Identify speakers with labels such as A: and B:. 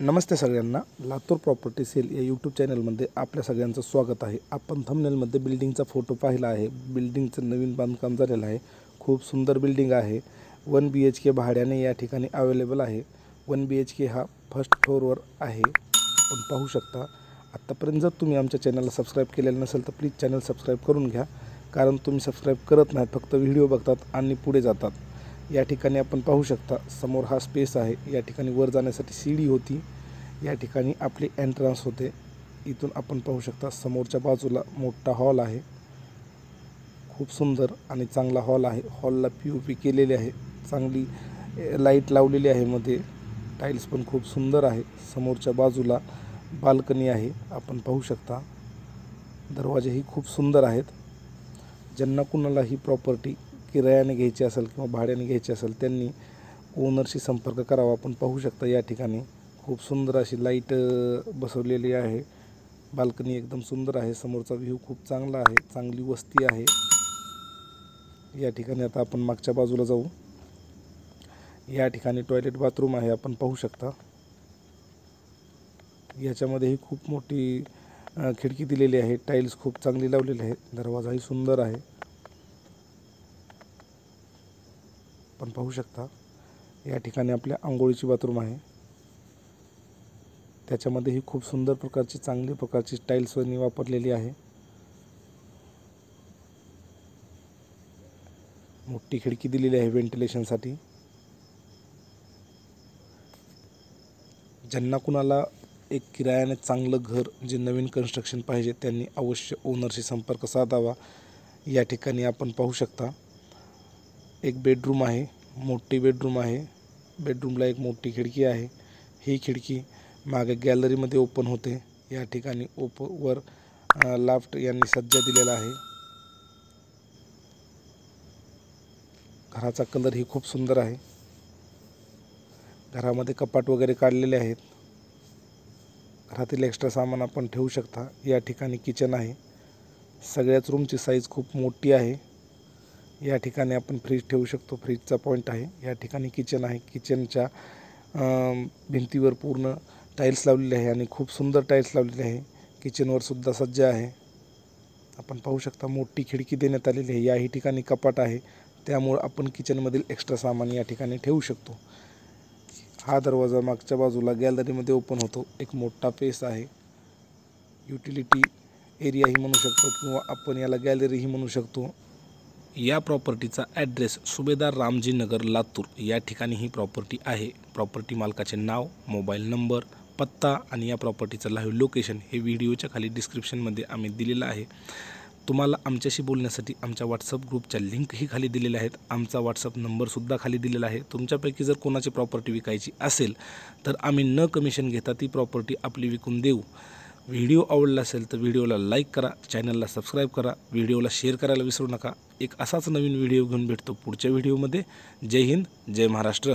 A: नमस्ते सगळ्यांना, Latur property sale या YouTube चॅनलमध्ये आपल्या सगळ्यांचं स्वागत आहे। आपण थंबनेलमध्ये बिल्डिंगचा फोटो पाहिला आहे। बिल्डिंगचं नवीन बांधकाम झालेलं आहे। खूप सुंदर बिल्डिंग आहे। 1 BHK भाड्याने या ठिकाणी अवेलेबल आहे। 1 BHK हा फर्स्ट फ्लोअरवर आहे, आपण पाहू शकता। आत्तापर्यंत जर तुम्ही आमच्या चॅनलला सबस्क्राईब केलेलं नसेल तर प्लीज चॅनल सबस्क्राईब करून घ्या, कारण तुम्ही सबस्क्राईब करत नाही, फक्त व्हिडिओ बघतात आणि पुढे जातात। या ठिकाणी आपण पाहू शकता समोर हा स्पेस आहे। या ठिकाणी वर जाण्यासाठी सीडी होती। या ठिकाणी आपले एंट्रन्स होते। इथून आपण पाहू शकता समोरच्या बाजूला मोठा हॉल आहे। खूप सुंदर आणि चांगला हॉल आहे। हॉलला POP केलेले आहे, चांगली लाईट लावलेली आहे, मध्ये टाइल्स पण खूप सुंदर आहे। समोरच्या बाजूला बाल्कनी आहे, आपण पाहू शकता। दरवाजेही खूप सुंदर आहेत। ज्यांना कुणाला ही प्रॉपर्टी किरायाने घ्यायची असेल किंवा भाड्याने घ्यायची असेल त्यांनी ओनरशी संपर्क करावा। आपण पाहू शकता या ठिकाणी खूप सुंदर अशी लाईट बसवलेली आहे। बाल्कनी एकदम सुंदर आहे। समोरचा व्ह्यू खूप चांगला आहे, चांगली वस्ती आहे। या ठिकाणी आता आपण मागच्या बाजूला जाऊ। या ठिकाणी टॉयलेट बाथरूम आहे, आपण पाहू शकता। याच्यामध्येही खूप मोठी खिडकी दिलेली आहे। टाइल्स खूप चांगली लावलेली आहे। दरवाजाही सुंदर आहे, आपण पाहू शकता। या ठिकाणी आपल्या आंघोळीची बाथरूम आहे। त्याच्यामध्येही खूप सुंदर प्रकारची चांगली प्रकारची टाइल्स वापरलेली आहे। मोठी खिडकी दिलेली आहे व्हेंटिलेशनसाठी। ज्यांना कुणाला एक किरायाने चांगलं घर जे नवीन कन्स्ट्रक्शन पाहिजे त्यांनी अवश्य ओनरशी संपर्क साधावा। या ठिकाणी आपण पाहू शकता एक बेडरूम आहे, मोठी बेडरूम आहे। बेडरूमला एक मोठी खिडकी आहे। ही खिडकी मागे गॅलरीमध्ये ओपन होते। या ठिकाणी वर लाफ्ट यांनी सज्जा दिलेला आहे। घराचा कलर ही खूप सुंदर आहे। घरामध्ये कपाट वगैरे काढलेले आहेत। घरातील एक्स्ट्रा सामान आपण ठेवू शकता। या ठिकाणी किचन आहे। सगळ्याच रूमची साईज खूप मोठी आहे। या ठिकाणी आपण फ्रीज ठेवू शकतो, फ्रीजचा पॉईंट आहे। या ठिकाणी किचन आहे। किचनच्या भिंतीवर पूर्ण टाइल्स लावलेले आहे आणि खूप सुंदर टाइल्स लावलेले आहे। किचनवर सुद्धा सज्जा आहे, आपण पाहू शकता। मोठी खिडकी देण्यात आलेली आहे। याही ठिकाणी कपाट आहे, त्यामुळे आपण किचनमधील एक्स्ट्रा सामान या ठिकाणी ठेवू शकतो। हा दरवाजा मागच्या बाजूला गॅलरीमध्ये ओपन होतो। एक मोठा पेस आहे, युटिलिटी एरियाही म्हणू शकतो किंवा आपण याला गॅलरीही म्हणू शकतो। या प्रॉपर्टीचा ॲड्रेस सुभेदार रामजी नगर लातूर या ठिकाणी ही प्रॉपर्टी आहे। प्रॉपर्टी मालकाचे नाव, मोबाईल नंबर, पत्ता आणि या प्रॉपर्टीचं लाईव्ह लोकेशन हे व्हिडिओच्या खाली डिस्क्रिप्शनमध्ये आम्ही दिलेलं आहे। तुम्हाला आमच्याशी बोलण्यासाठी आमच्या व्हॉट्सअप ग्रुपच्या लिंकही खाली दिलेल्या आहेत। आमचा व्हॉट्सअप नंबरसुद्धा खाली दिलेला आहे। तुमच्यापैकी जर कोणाची प्रॉपर्टी विकायची असेल तर आम्ही न कमिशन घेता ती प्रॉपर्टी आपली विकून देऊ। व्हिडिओ आवडला असेल तर व्हिडिओला लाईक करा, चॅनलला सबस्क्राईब करा, व्हिडिओला शेअर करायला विसरू नका। एक असाच नवीन व्हिडिओ घेऊन भेटतो पुढच्या व्हिडिओमध्ये। जय हिंद, जय महाराष्ट्र।